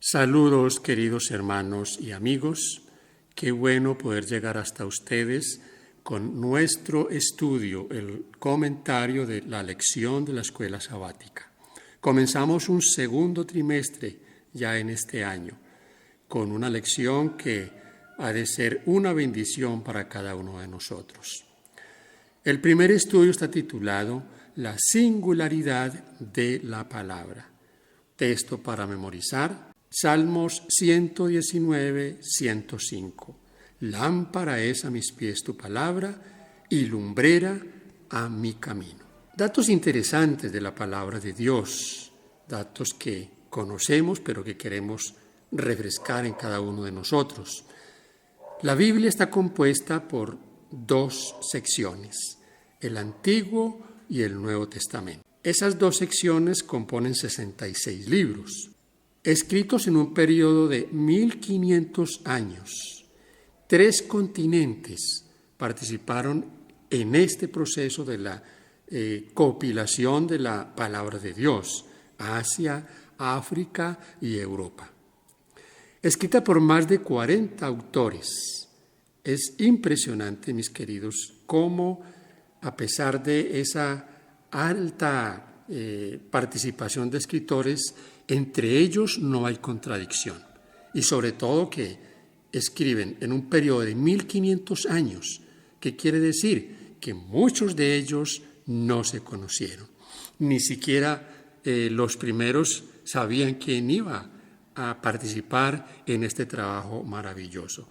Saludos, queridos hermanos y amigos. Qué bueno poder llegar hasta ustedes con nuestro estudio, el comentario de la lección de la escuela sabática. Comenzamos un segundo trimestre ya en este año, con una lección que ha de ser una bendición para cada uno de nosotros. El primer estudio está titulado La singularidad de la palabra. Texto para memorizar. Salmos 119, 105. Lámpara es a mis pies tu palabra y lumbrera a mi camino. Datos interesantes de la palabra de Dios, datos que conocemos pero que queremos refrescar en cada uno de nosotros. La Biblia está compuesta por dos secciones, el Antiguo y el Nuevo Testamento. Esas dos secciones componen 66 libros. Escritos en un periodo de 1500 años, 3 continentes participaron en este proceso de la compilación de la palabra de Dios: Asia, África y Europa. Escrita por más de 40 autores. Es impresionante, mis queridos, cómo a pesar de esa alta participación de escritores, entre ellos no hay contradicción, y sobre todo que escriben en un periodo de 1500 años, que quiere decir que muchos de ellos no se conocieron, ni siquiera los primeros sabían quién iba a participar en este trabajo maravilloso.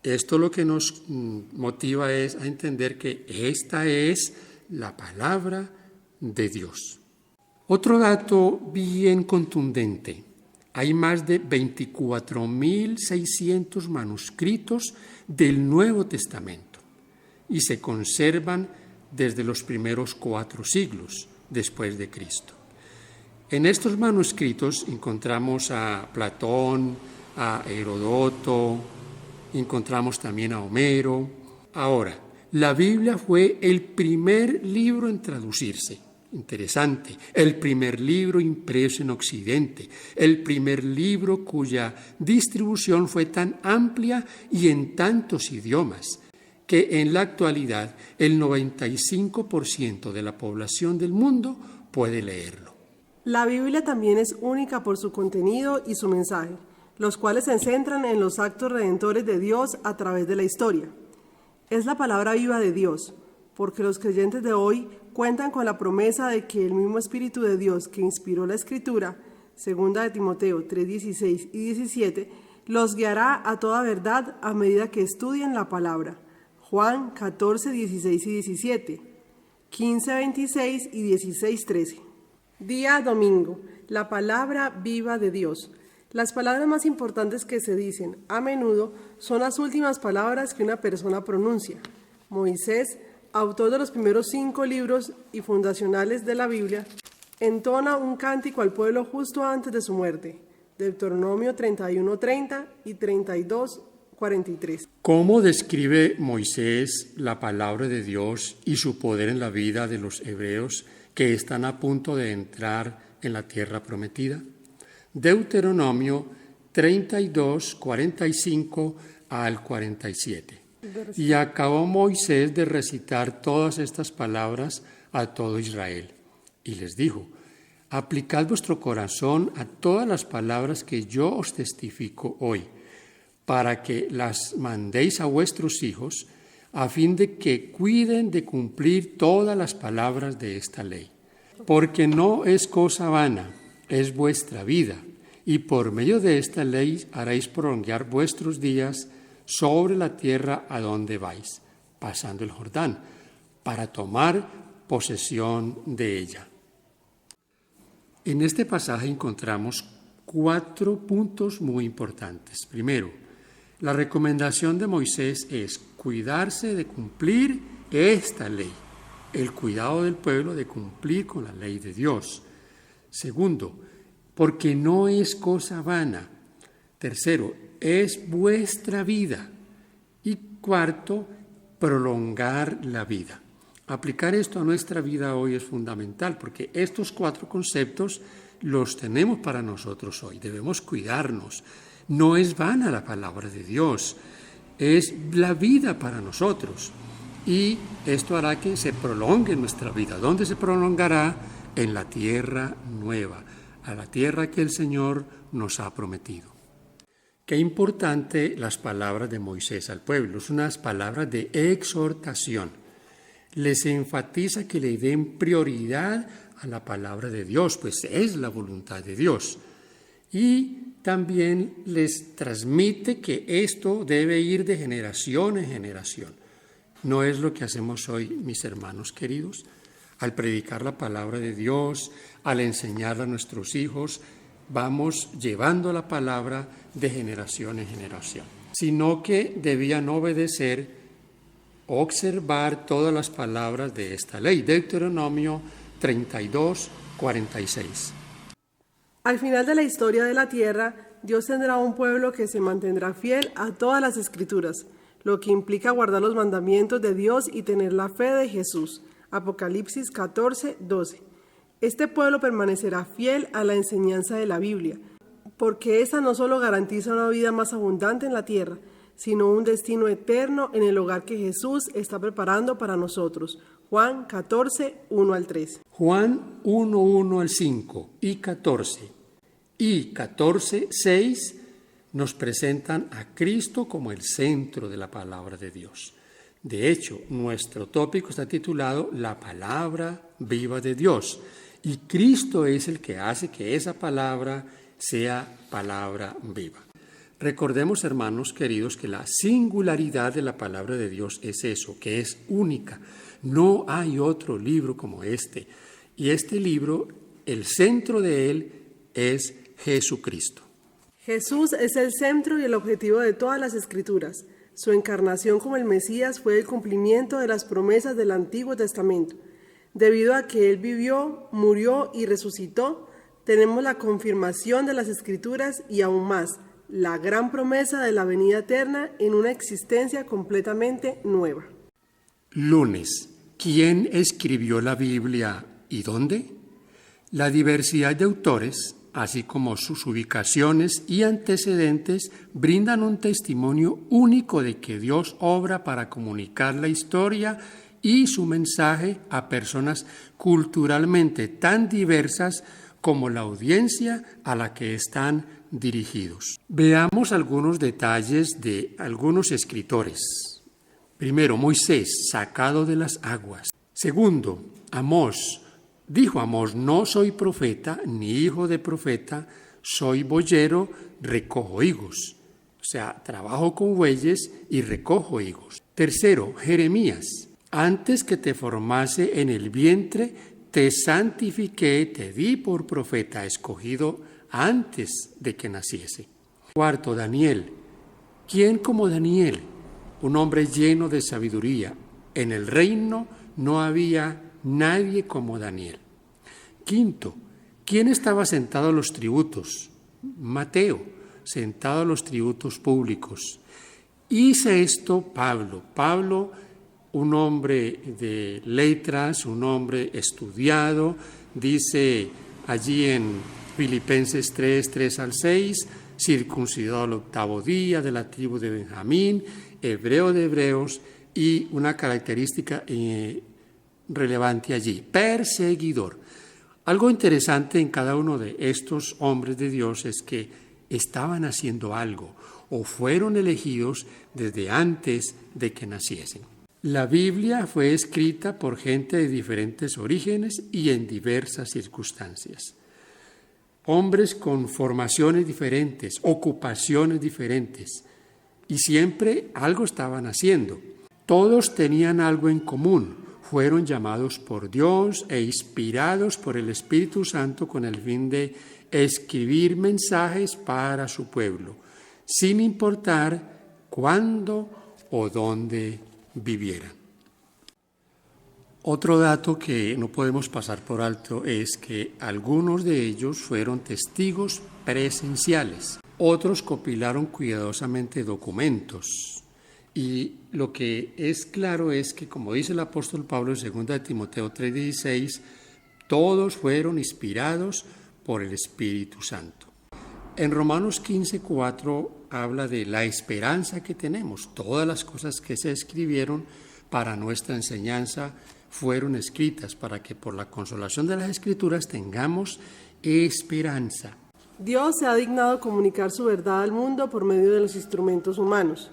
Esto lo que nos motiva es a entender que esta es la palabra de Dios. Otro dato bien contundente: hay más de 24.600 manuscritos del Nuevo Testamento y se conservan desde los primeros 4 siglos después de Cristo. En estos manuscritos encontramos a Platón, a Heródoto, encontramos también a Homero. Ahora, la Biblia fue el primer libro en traducirse. Interesante, el primer libro impreso en Occidente, el primer libro cuya distribución fue tan amplia y en tantos idiomas, que en la actualidad el 95% de la población del mundo puede leerlo. La Biblia también es única por su contenido y su mensaje, los cuales se centran en los actos redentores de Dios a través de la historia. Es la palabra viva de Dios, porque los creyentes de hoy cuentan con la promesa de que el mismo Espíritu de Dios que inspiró la Escritura, 2 de Timoteo 3:16 y 17, los guiará a toda verdad a medida que estudien la palabra. Juan 14:16 y 17, 15:26 y 16:13. Día domingo, la palabra viva de Dios. Las palabras más importantes que se dicen a menudo son las últimas palabras que una persona pronuncia. Moisés, autor de los primeros 5 libros y fundacionales de la Biblia, entona un cántico al pueblo justo antes de su muerte. Deuteronomio 31:30 y 32:43. ¿Cómo describe Moisés la palabra de Dios y su poder en la vida de los hebreos que están a punto de entrar en la tierra prometida? Deuteronomio 32, 45 al 47. Y acabó Moisés de recitar todas estas palabras a todo Israel. Y les dijo: aplicad vuestro corazón a todas las palabras que yo os testifico hoy, para que las mandéis a vuestros hijos, a fin de que cuiden de cumplir todas las palabras de esta ley. Porque no es cosa vana, es vuestra vida, y por medio de esta ley haréis prolongar vuestros días sobre la tierra a donde vais, pasando el Jordán, para tomar posesión de ella. En este pasaje encontramos 4 puntos muy importantes. Primero, la recomendación de Moisés es cuidarse de cumplir esta ley, el cuidado del pueblo de cumplir con la ley de Dios. Segundo, porque no es cosa vana. Tercero, es vuestra vida. Y cuarto, prolongar la vida. Aplicar esto a nuestra vida hoy es fundamental, porque estos 4 conceptos los tenemos para nosotros hoy. Debemos cuidarnos. No es vana la palabra de Dios, es la vida para nosotros. Y esto hará que se prolongue nuestra vida. ¿Dónde se prolongará? En la tierra nueva, a la tierra que el Señor nos ha prometido. Qué importante las palabras de Moisés al pueblo, son unas palabras de exhortación. Les enfatiza que le den prioridad a la palabra de Dios, pues es la voluntad de Dios. Y también les transmite que esto debe ir de generación en generación. ¿No es lo que hacemos hoy, mis hermanos queridos? Al predicar la palabra de Dios, al enseñarla a nuestros hijos, vamos llevando la palabra de generación en generación. Sino que debían obedecer, observar todas las palabras de esta ley. Deuteronomio 32, 46. Al final de la historia de la tierra, Dios tendrá un pueblo que se mantendrá fiel a todas las Escrituras, lo que implica guardar los mandamientos de Dios y tener la fe de Jesús. Apocalipsis 14, 12. Este pueblo permanecerá fiel a la enseñanza de la Biblia, porque esa no solo garantiza una vida más abundante en la tierra, sino un destino eterno en el hogar que Jesús está preparando para nosotros. Juan 14, 1 al 3. Juan 1, 1 al 5 y 14 y 14, 6 nos presentan a Cristo como el centro de la palabra de Dios. De hecho, nuestro tópico está titulado La palabra viva de Dios, y Cristo es el que hace que esa palabra sea palabra viva. Recordemos, hermanos queridos, que la singularidad de la palabra de Dios es eso, que es única. No hay otro libro como este. Y este libro, el centro de él es Jesucristo. Jesús es el centro y el objetivo de todas las Escrituras. Su encarnación como el Mesías fue el cumplimiento de las promesas del Antiguo Testamento. Debido a que Él vivió, murió y resucitó, tenemos la confirmación de las Escrituras y aún más, la gran promesa de la venida eterna en una existencia completamente nueva. Lunes. ¿Quién escribió la Biblia y dónde? La diversidad de autores, así como sus ubicaciones y antecedentes, brindan un testimonio único de que Dios obra para comunicar la historia y su mensaje a personas culturalmente tan diversas como la audiencia a la que están dirigidos. Veamos algunos detalles de algunos escritores. Primero, Moisés, sacado de las aguas. Segundo, Amós. Dijo Amós, no soy profeta ni hijo de profeta, soy boyero, recojo higos. O sea, trabajo con bueyes y recojo higos. Tercero, Jeremías. Antes que te formase en el vientre, te santifiqué, te di por profeta, escogido antes de que naciese. Cuarto, Daniel. ¿Quién como Daniel? Un hombre lleno de sabiduría. En el reino no había nadie como Daniel. Quinto, ¿quién estaba sentado a los tributos? Mateo, sentado a los tributos públicos. Y sexto, Pablo. Pablo, un hombre de letras, un hombre estudiado, dice allí en Filipenses 3, 3 al 6, circuncidado al 8º día, de la tribu de Benjamín, hebreo de hebreos, y una característica relevante allí, perseguidor. Algo interesante en cada uno de estos hombres de Dios es que estaban haciendo algo o fueron elegidos desde antes de que naciesen. La Biblia fue escrita por gente de diferentes orígenes y en diversas circunstancias. Hombres con formaciones diferentes, ocupaciones diferentes, y siempre algo estaban haciendo. Todos tenían algo en común, fueron llamados por Dios e inspirados por el Espíritu Santo con el fin de escribir mensajes para su pueblo, sin importar cuándo o dónde vivieran. Otro dato que no podemos pasar por alto es que algunos de ellos fueron testigos presenciales, otros compilaron cuidadosamente documentos. Y lo que es claro es que, como dice el apóstol Pablo en 2 Timoteo 3:16, todos fueron inspirados por el Espíritu Santo. En Romanos 15:4 habla de la esperanza que tenemos. Todas las cosas que se escribieron para nuestra enseñanza fueron escritas para que por la consolación de las Escrituras tengamos esperanza. Dios se ha dignado comunicar su verdad al mundo por medio de los instrumentos humanos.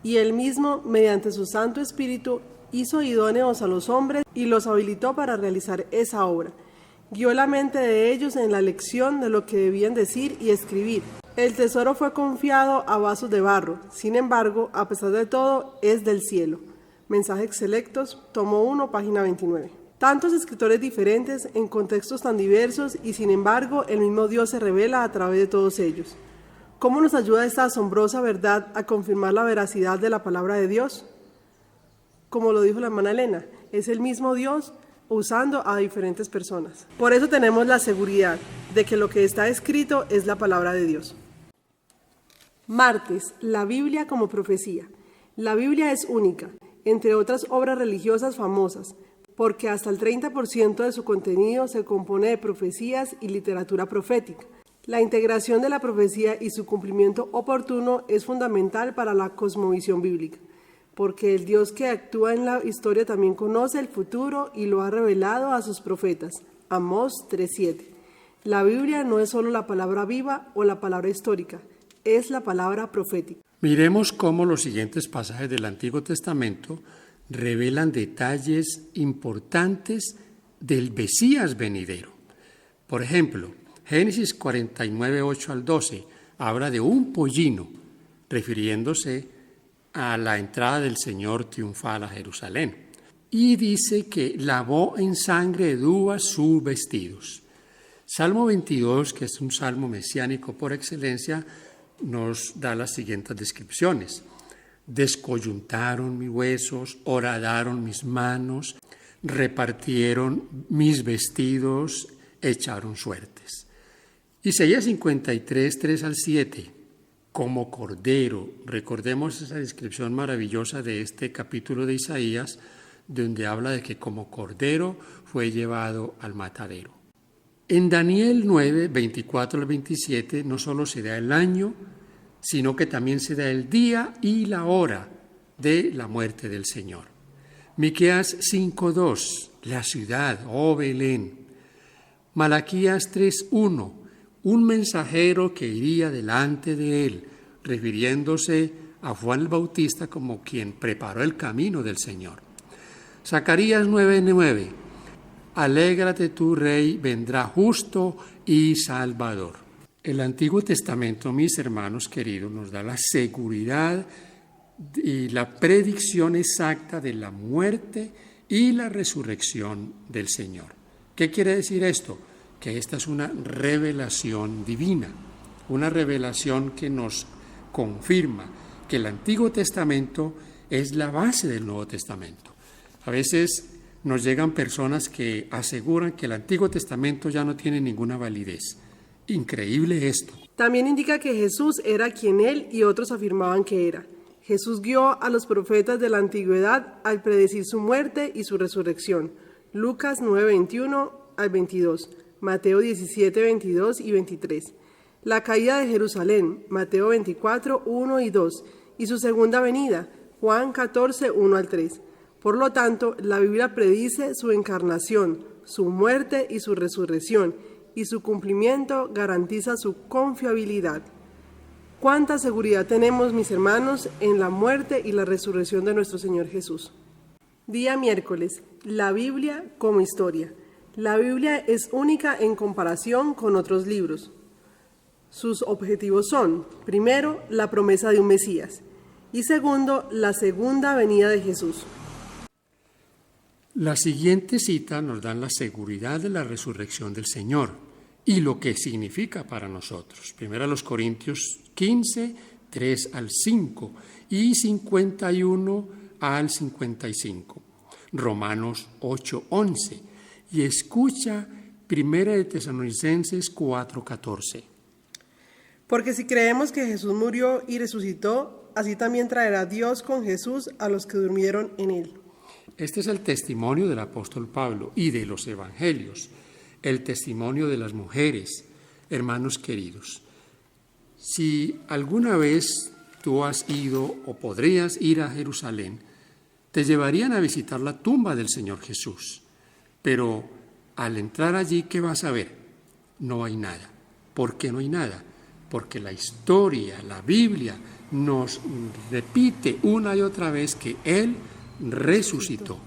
Y Él mismo, mediante su Santo Espíritu, hizo idóneos a los hombres y los habilitó para realizar esa obra. Guió la mente de ellos en la lección de lo que debían decir y escribir. El tesoro fue confiado a vasos de barro, sin embargo, a pesar de todo, es del cielo. Mensajes Selectos, tomo 1, página 29. Tantos escritores diferentes, en contextos tan diversos, y sin embargo, el mismo Dios se revela a través de todos ellos. ¿Cómo nos ayuda esta asombrosa verdad a confirmar la veracidad de la palabra de Dios? Como lo dijo la hermana Elena, es el mismo Dios usando a diferentes personas. Por eso tenemos la seguridad de que lo que está escrito es la palabra de Dios. Martes, la Biblia como profecía. La Biblia es única, entre otras obras religiosas famosas, porque hasta el 30% de su contenido se compone de profecías y literatura profética. La integración de la profecía y su cumplimiento oportuno es fundamental para la cosmovisión bíblica, porque el Dios que actúa en la historia también conoce el futuro y lo ha revelado a sus profetas. Amós 3:7. La Biblia no es solo la palabra viva o la palabra histórica, es la palabra profética. Miremos cómo los siguientes pasajes del Antiguo Testamento revelan detalles importantes del Mesías venidero. Por ejemplo, Génesis 49, 8 al 12, habla de un pollino, refiriéndose a la entrada del Señor triunfal a Jerusalén. Y dice que lavó en sangre de uvas sus vestidos. Salmo 22, que es un salmo mesiánico por excelencia, nos da las siguientes descripciones. Descoyuntaron mis huesos, horadaron mis manos, repartieron mis vestidos, echaron suertes. Isaías 53, 3 al 7, como cordero. Recordemos esa descripción maravillosa de este capítulo de Isaías, donde habla de que como cordero fue llevado al matadero. En Daniel 9, 24 al 27, no solo se da el año, sino que también se da el día y la hora de la muerte del Señor. Miqueas 5:2, la ciudad, oh Belén. Malaquías 3:1, un mensajero que iría delante de él, refiriéndose a Juan el Bautista como quien preparó el camino del Señor. Zacarías 9:9, alégrate tu rey, vendrá justo y salvador. El Antiguo Testamento, mis hermanos queridos, nos da la seguridad y la predicción exacta de la muerte y la resurrección del Señor. ¿Qué quiere decir esto? Que esta es una revelación divina, una revelación que nos confirma que el Antiguo Testamento es la base del Nuevo Testamento. A veces nos llegan personas que aseguran que el Antiguo Testamento ya no tiene ninguna validez. Increíble esto. También indica que Jesús era quien él y otros afirmaban que era. Jesús guió a los profetas de la antigüedad al predecir su muerte y su resurrección. Lucas 9:21 al 22. Mateo 17, 22 y 23. La caída de Jerusalén, Mateo 24, 1 y 2, y su segunda venida, Juan 14, 1 al 3. Por lo tanto, la Biblia predice su encarnación, su muerte y su resurrección, y su cumplimiento garantiza su confiabilidad. ¿Cuánta seguridad tenemos, mis hermanos, en la muerte y la resurrección de nuestro Señor Jesús? Día miércoles, la Biblia como historia. La Biblia es única en comparación con otros libros. Sus objetivos son, primero, la promesa de un Mesías y segundo, la segunda venida de Jesús. La siguiente cita nos da la seguridad de la resurrección del Señor y lo que significa para nosotros. Primero los Corintios 15, 3 al 5 y 51 al 55. Romanos 8, 11. Y escucha 1 de Tesalonicenses 4:14. Porque si creemos que Jesús murió y resucitó, así también traerá Dios con Jesús a los que durmieron en él. Este es el testimonio del apóstol Pablo y de los evangelios. el testimonio de las mujeres. Hermanos queridos, si alguna vez tú has ido o podrías ir a Jerusalén, te llevarían a visitar la tumba del Señor Jesús. Pero al entrar allí, ¿qué vas a ver? No hay nada. ¿Por qué no hay nada? Porque la historia, la Biblia, nos repite una y otra vez que Él resucitó.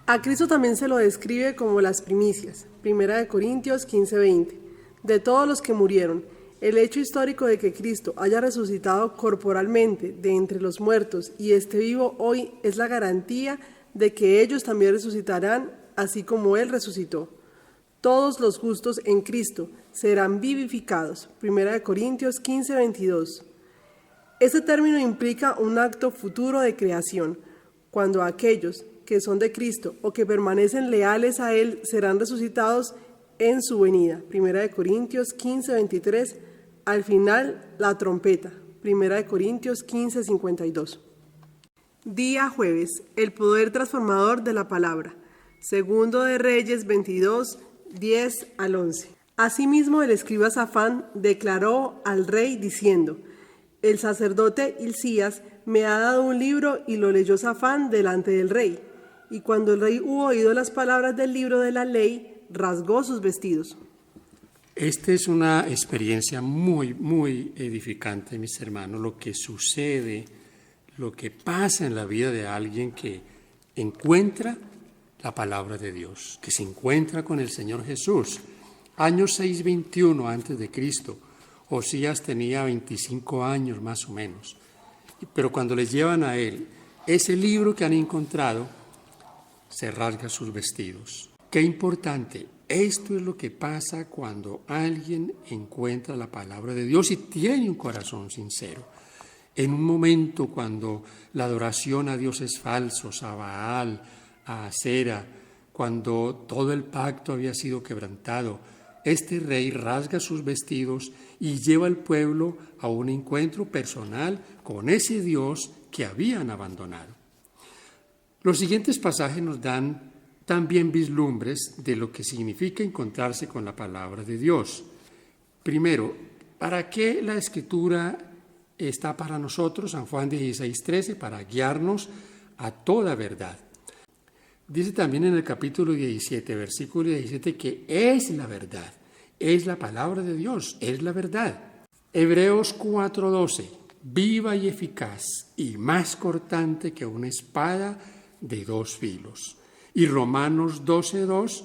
A Cristo también se lo describe como las primicias, 1 Corintios 15:20, de todos los que murieron. El hecho histórico de que Cristo haya resucitado corporalmente de entre los muertos y esté vivo hoy es la garantía de que ellos también resucitarán, así como Él resucitó. Todos los justos en Cristo serán vivificados, 1 Corintios 15:22. Este término implica un acto futuro de creación, cuando aquellos que son de Cristo o que permanecen leales a Él serán resucitados en su venida. 1 Corintios 15:23, al final la trompeta. 1 Corintios 15:52. Día jueves, el poder transformador de la palabra. Segundo de Reyes 22, 10 al 11. Asimismo, el escriba Safán declaró al rey diciendo: el sacerdote Hilcías me ha dado un libro, y lo leyó Safán delante del rey. Y cuando el rey hubo oído las palabras del libro de la ley, rasgó sus vestidos. Esta es una experiencia muy edificante, mis hermanos, lo que sucede, lo que pasa en la vida de alguien que encuentra la palabra de Dios, que se encuentra con el Señor Jesús. Año 621 antes de Cristo, Josías tenía 25 años más o menos, pero cuando le llevan a él ese libro que han encontrado, se rasga sus vestidos. Qué importante. Esto es lo que pasa cuando alguien encuentra la palabra de Dios y tiene un corazón sincero. En un momento cuando la adoración a dioses falsos, a Baal, a Asera, cuando todo el pacto había sido quebrantado, este rey rasga sus vestidos y lleva al pueblo a un encuentro personal con ese Dios que habían abandonado. Los siguientes pasajes nos dan también vislumbres de lo que significa encontrarse con la palabra de Dios. Primero, ¿para qué la Escritura está para nosotros? San Juan 16:13, para guiarnos a toda verdad. Dice también en el capítulo 17, versículo 17, que es la verdad, es la palabra de Dios, es la verdad. Hebreos 4:12, viva y eficaz y más cortante que una espada de dos filos. Y Romanos 12:2,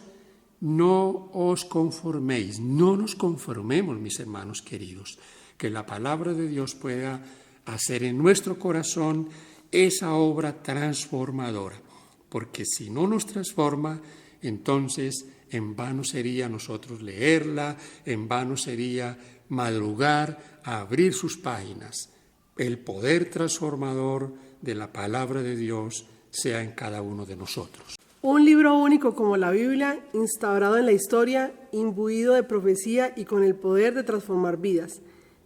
no os conforméis, no nos conformemos, mis hermanos queridos, que la palabra de Dios pueda hacer en nuestro corazón esa obra transformadora, porque si no nos transforma, entonces en vano sería nosotros leerla, en vano sería madrugar a abrir sus páginas. El poder transformador de la palabra de Dios sea en cada uno de nosotros. Un libro único como la Biblia, instaurado en la historia, imbuido de profecía y con el poder de transformar vidas.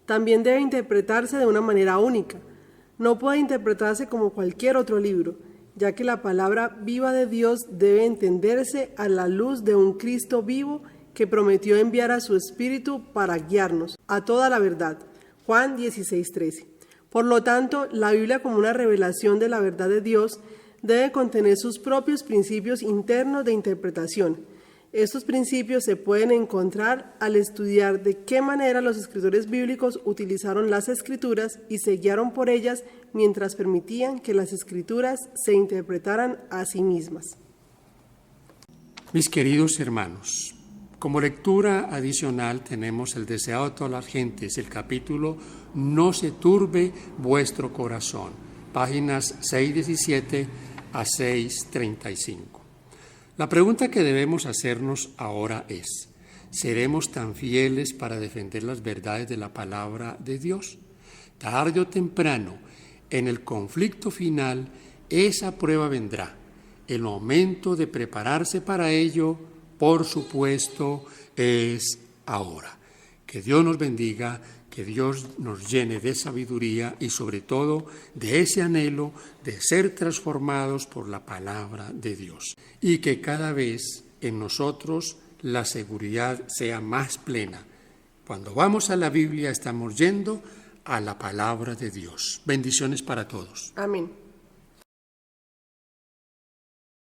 También debe interpretarse de una manera única. No puede interpretarse como cualquier otro libro, ya que la palabra viva de Dios debe entenderse a la luz de un Cristo vivo que prometió enviar a su Espíritu para guiarnos a toda la verdad. Juan 16:13. Por lo tanto, la Biblia, como una revelación de la verdad de Dios, debe contener sus propios principios internos de interpretación. Estos principios se pueden encontrar al estudiar de qué manera los escritores bíblicos utilizaron las Escrituras y se guiaron por ellas mientras permitían que las Escrituras se interpretaran a sí mismas. Mis queridos hermanos, como lectura adicional tenemos el deseado de todas las gentes, el capítulo No se turbe vuestro corazón, páginas 617 a 635. La pregunta que debemos hacernos ahora es: ¿seremos tan fieles para defender las verdades de la palabra de Dios? Tarde o temprano, en el conflicto final, esa prueba vendrá. El momento de prepararse para ello, por supuesto, es ahora. Que Dios nos bendiga, que Dios nos llene de sabiduría y sobre todo de ese anhelo de ser transformados por la palabra de Dios. Y que cada vez en nosotros la seguridad sea más plena. Cuando vamos a la Biblia estamos yendo a la palabra de Dios. Bendiciones para todos. Amén.